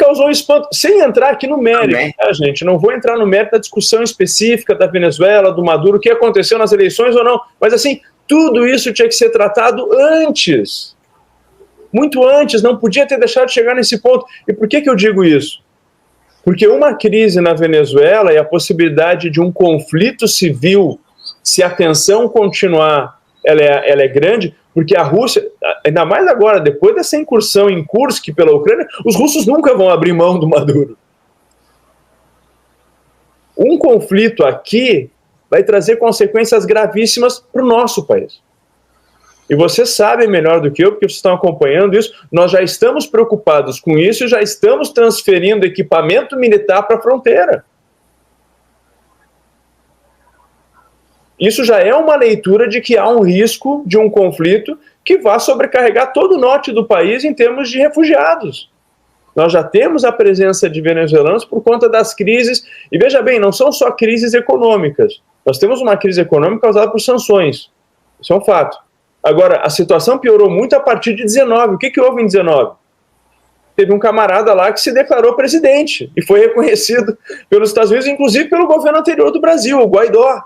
causou espanto, sem entrar aqui no mérito, tá, gente? Não vou entrar no mérito da discussão específica da Venezuela, do Maduro, o que aconteceu nas eleições ou não, mas assim, tudo isso tinha que ser tratado antes, muito antes, não podia ter deixado de chegar nesse ponto. E por que eu digo isso? Porque uma crise na Venezuela e a possibilidade de um conflito civil, se a tensão continuar, ela é grande, porque a Rússia, ainda mais agora, depois dessa incursão em Kursk pela Ucrânia, os russos nunca vão abrir mão do Maduro. Um conflito aqui vai trazer consequências gravíssimas para o nosso país. E vocês sabem melhor do que eu, porque vocês estão acompanhando isso, nós já estamos preocupados com isso e já estamos transferindo equipamento militar para a fronteira. Isso já é uma leitura de que há um risco de um conflito que vá sobrecarregar todo o norte do país em termos de refugiados. Nós já temos a presença de venezuelanos por conta das crises, e veja bem, não são só crises econômicas. Nós temos uma crise econômica causada por sanções. Isso é um fato. Agora, a situação piorou muito a partir de 19. O que houve em 19? Teve um camarada lá que se declarou presidente e foi reconhecido pelos Estados Unidos, inclusive pelo governo anterior do Brasil, o Guaidó.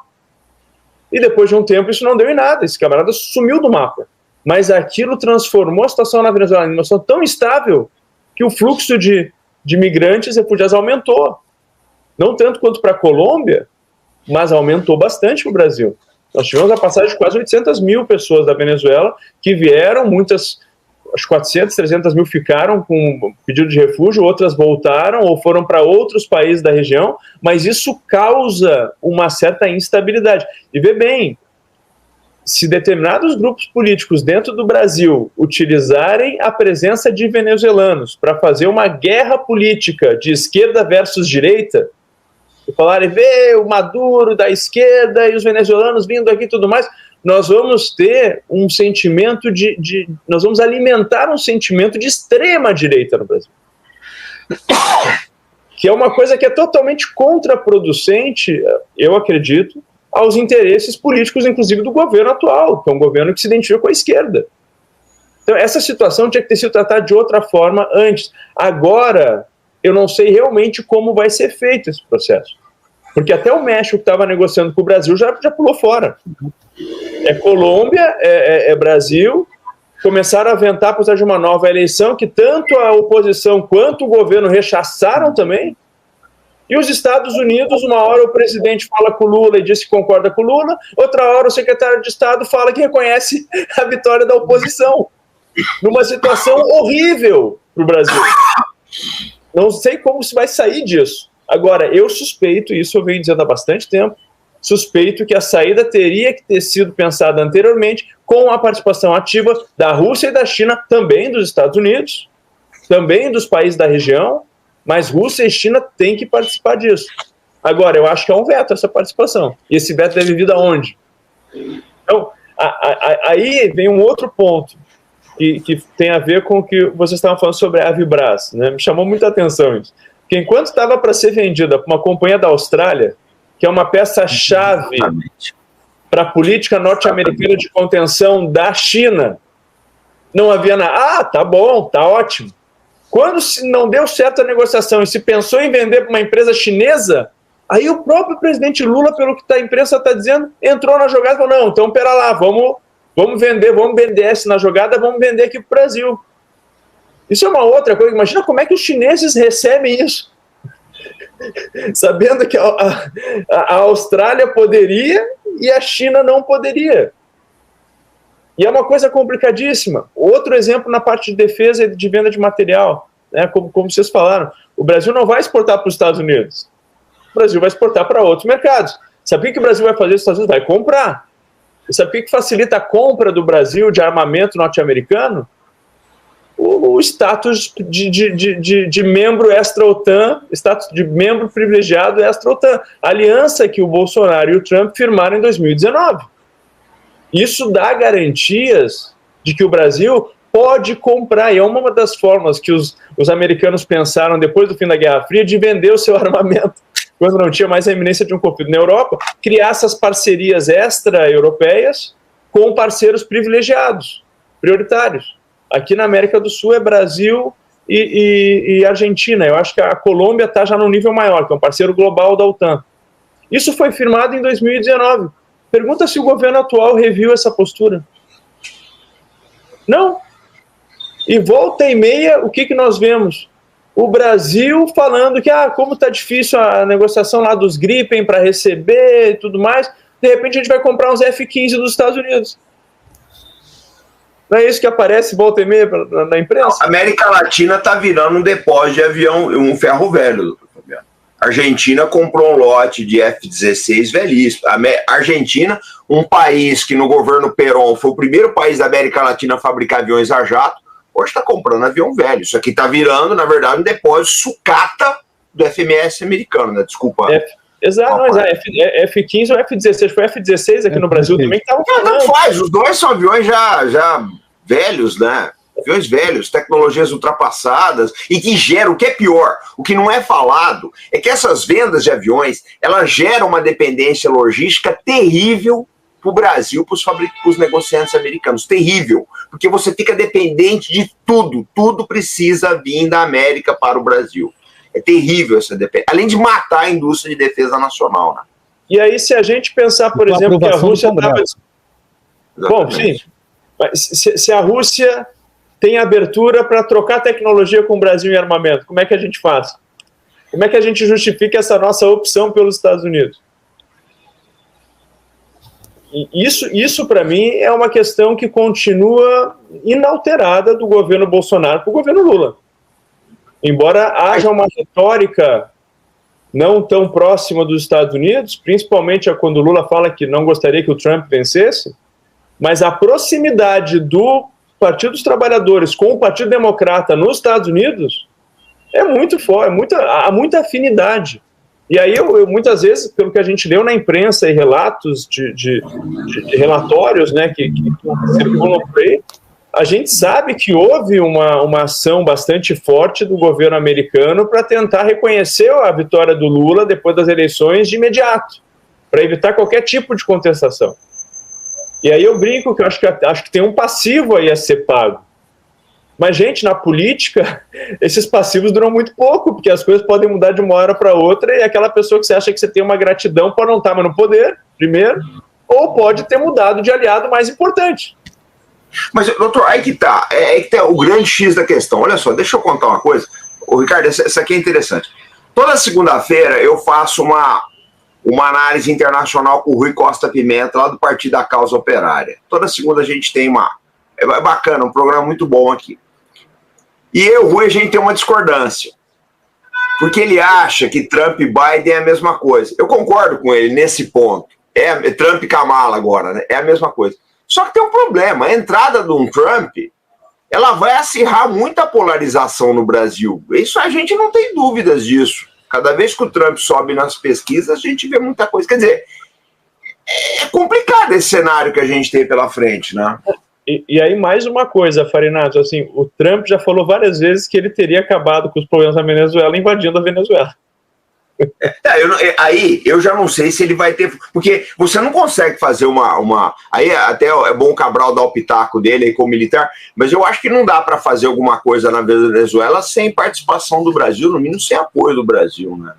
E depois de um tempo isso não deu em nada, esse camarada sumiu do mapa. Mas aquilo transformou a situação na Venezuela em uma situação tão instável que o fluxo de migrantes e refugiados aumentou. Não tanto quanto para a Colômbia, mas aumentou bastante para o Brasil. Nós tivemos a passagem de quase 800 mil pessoas da Venezuela que vieram, muitas, acho 400, 300 mil ficaram com pedido de refúgio, outras voltaram ou foram para outros países da região, mas isso causa uma certa instabilidade. E vê bem, se determinados grupos políticos dentro do Brasil utilizarem a presença de venezuelanos para fazer uma guerra política de esquerda versus direita, e falarem, vê o Maduro da esquerda e os venezuelanos vindo aqui e tudo mais, nós vamos ter um sentimento nós vamos alimentar um sentimento de extrema direita no Brasil. Que é uma coisa que é totalmente contraproducente, eu acredito, aos interesses políticos, inclusive do governo atual, que é um governo que se identifica com a esquerda. Então, essa situação tinha que ter sido tratada de outra forma antes. Agora, eu não sei realmente como vai ser feito esse processo. Porque até o México, que estava negociando com o Brasil, já pulou fora. É Colômbia, é Brasil, começaram a aventar a possibilidade de uma nova eleição, que tanto a oposição quanto o governo rechaçaram também. E os Estados Unidos, uma hora o presidente fala com o Lula e diz que concorda com o Lula, outra hora o secretário de Estado fala que reconhece a vitória da oposição. Numa situação horrível para o Brasil. Não sei como se vai sair disso. Agora, eu suspeito, isso eu venho dizendo há bastante tempo, suspeito que a saída teria que ter sido pensada anteriormente com a participação ativa da Rússia e da China, também dos Estados Unidos, também dos países da região, mas Rússia e China têm que participar disso. Agora, eu acho que é um veto essa participação. E esse veto deve vir de onde? Então, aí vem um outro ponto que tem a ver com o que vocês estavam falando sobre a Avibras, né? Me chamou muita atenção isso. Porque enquanto estava para ser vendida para uma companhia da Austrália, que é uma peça-chave para a política norte-americana de contenção da China, não havia nada. Ah, tá bom, tá ótimo. Quando não deu certo a negociação e se pensou em vender para uma empresa chinesa, aí o próprio presidente Lula, pelo que a imprensa está dizendo, entrou na jogada e falou, não, então pera lá, vamos vender, vamos vender essa na jogada, vamos vender aqui para o Brasil. Isso é uma outra coisa. Imagina como é que os chineses recebem isso. Sabendo que a Austrália poderia e a China não poderia. E é uma coisa complicadíssima. Outro exemplo na parte de defesa e de venda de material, né, como vocês falaram, o Brasil não vai exportar para os Estados Unidos. O Brasil vai exportar para outros mercados. Sabe o que o Brasil vai fazer? Os Estados Unidos vai comprar. E sabe o que facilita a compra do Brasil de armamento norte-americano? O status de membro extra-OTAN, status de membro privilegiado extra-OTAN, a aliança que o Bolsonaro e o Trump firmaram em 2019. Isso dá garantias de que o Brasil pode comprar, e é uma das formas que os americanos pensaram depois do fim da Guerra Fria de vender o seu armamento, quando não tinha mais a iminência de um conflito na Europa, criar essas parcerias extra-europeias com parceiros privilegiados, prioritários. Aqui na América do Sul é Brasil, e Argentina. Eu acho que a Colômbia está já num nível maior, que é um parceiro global da OTAN. Isso foi firmado em 2019. Pergunta se o governo atual reviu essa postura. Não. E volta e meia, o que nós vemos? O Brasil falando que, como está difícil a negociação lá dos Gripen para receber e tudo mais, de repente a gente vai comprar uns F-15 dos Estados Unidos. Não é isso que aparece volta e meia na imprensa? A América Latina está virando um depósito de avião, um ferro velho. A Argentina comprou um lote de F-16 velhíssimo. A Argentina, um país que no governo Perón foi o primeiro país da América Latina a fabricar aviões a jato, hoje está comprando avião velho. Isso aqui está virando, na verdade, um depósito sucata do FMS americano, né? Desculpa. Exato, F-15 ou F-16. Foi F-16 aqui no Brasil também que estavam falando. Não faz, os dois são aviões já velhos, né? Aviões velhos, tecnologias ultrapassadas e que geram, o que é pior, o que não é falado, é que essas vendas de aviões, elas geram uma dependência logística terrível para o Brasil, para os negociantes americanos, terrível, porque você fica dependente de tudo precisa vir da América para o Brasil. É terrível essa dependência, além de matar a indústria de defesa nacional, né? E aí, se a gente pensar, por exemplo, que a Rússia estava... Bom, sim, mas se a Rússia tem abertura para trocar tecnologia com o Brasil em armamento, como é que a gente faz? Como é que a gente justifica essa nossa opção pelos Estados Unidos? E isso para mim, é uma questão que continua inalterada do governo Bolsonaro para o governo Lula. Embora haja uma retórica não tão próxima dos Estados Unidos, principalmente quando o Lula fala que não gostaria que o Trump vencesse, mas a proximidade do Partido dos Trabalhadores com o Partido Democrata nos Estados Unidos é muito forte, há muita afinidade. E aí, eu muitas vezes, pelo que a gente leu na imprensa e relatos de relatórios, né, que circulam por aí, a gente sabe que houve uma ação bastante forte do governo americano para tentar reconhecer a vitória do Lula depois das eleições de imediato, para evitar qualquer tipo de contestação. E aí eu brinco que eu acho que tem um passivo aí a ser pago. Mas, gente, na política, esses passivos duram muito pouco, porque as coisas podem mudar de uma hora para outra e aquela pessoa que você acha que você tem uma gratidão pode não estar mais no poder, primeiro, ou pode ter mudado de aliado mais importante. Mas, doutor, aí que tá o grande X da questão. Olha só, deixa eu contar uma coisa. Ô, Ricardo, essa aqui é interessante. Toda segunda-feira eu faço uma análise internacional com o Rui Costa Pimenta, lá do Partido da Causa Operária. Toda segunda a gente tem é bacana, um programa muito bom aqui. E eu e o Rui, a gente tem uma discordância. Porque ele acha que Trump e Biden é a mesma coisa. Eu concordo com ele nesse ponto. É Trump e Kamala agora, né? É a mesma coisa. Só que tem um problema. A entrada de um Trump, ela vai acirrar muita polarização no Brasil. Isso a gente não tem dúvidas disso. Cada vez que o Trump sobe nas pesquisas, a gente vê muita coisa. Quer dizer, é complicado esse cenário que a gente tem pela frente, né? E aí, mais uma coisa, Farinato, assim, o Trump já falou várias vezes que ele teria acabado com os problemas da Venezuela invadindo a Venezuela. Aí eu já não sei se ele vai ter... Porque você não consegue fazer Aí até é bom o Cabral dar o pitaco dele aí como militar, mas eu acho que não dá para fazer alguma coisa na Venezuela sem participação do Brasil, no mínimo sem apoio do Brasil, né?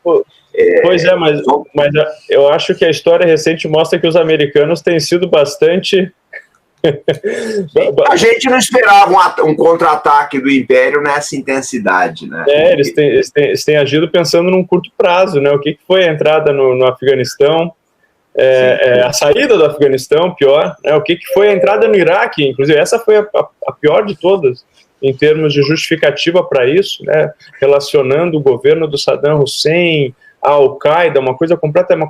Pois é, mas eu acho que a história recente mostra que os americanos têm sido bastante... A gente não esperava um contra-ataque do Império nessa intensidade, né? Eles têm agido pensando num curto prazo, né? O que foi a entrada no Afeganistão, a saída do Afeganistão, pior, né? O que foi a entrada no Iraque, inclusive essa foi a pior de todas, em termos de justificativa para isso, né? Relacionando o governo do Saddam Hussein à Al-Qaeda, uma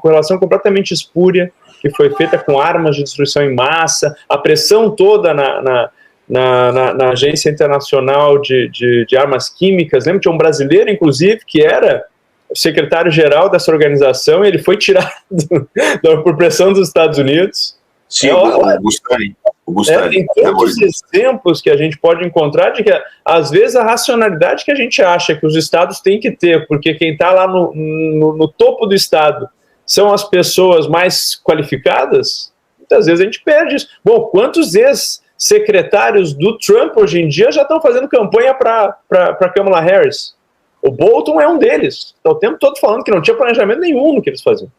correlação completamente espúria, que foi feita com armas de destruição em massa, a pressão toda na Agência Internacional de Armas Químicas. Lembra? Tinha um brasileiro, inclusive, que era o secretário-geral dessa organização, e ele foi tirado por pressão dos Estados Unidos. Sim, o Bustani. Tem tantos exemplos que a gente pode encontrar de que, às vezes, a racionalidade que a gente acha que os estados têm que ter, porque quem está lá no topo do estado são as pessoas mais qualificadas, muitas vezes a gente perde isso. Bom, quantos secretários do Trump hoje em dia já estão fazendo campanha para Kamala Harris. O Bolton é um deles. Está o tempo todo falando que não tinha planejamento nenhum no que eles faziam.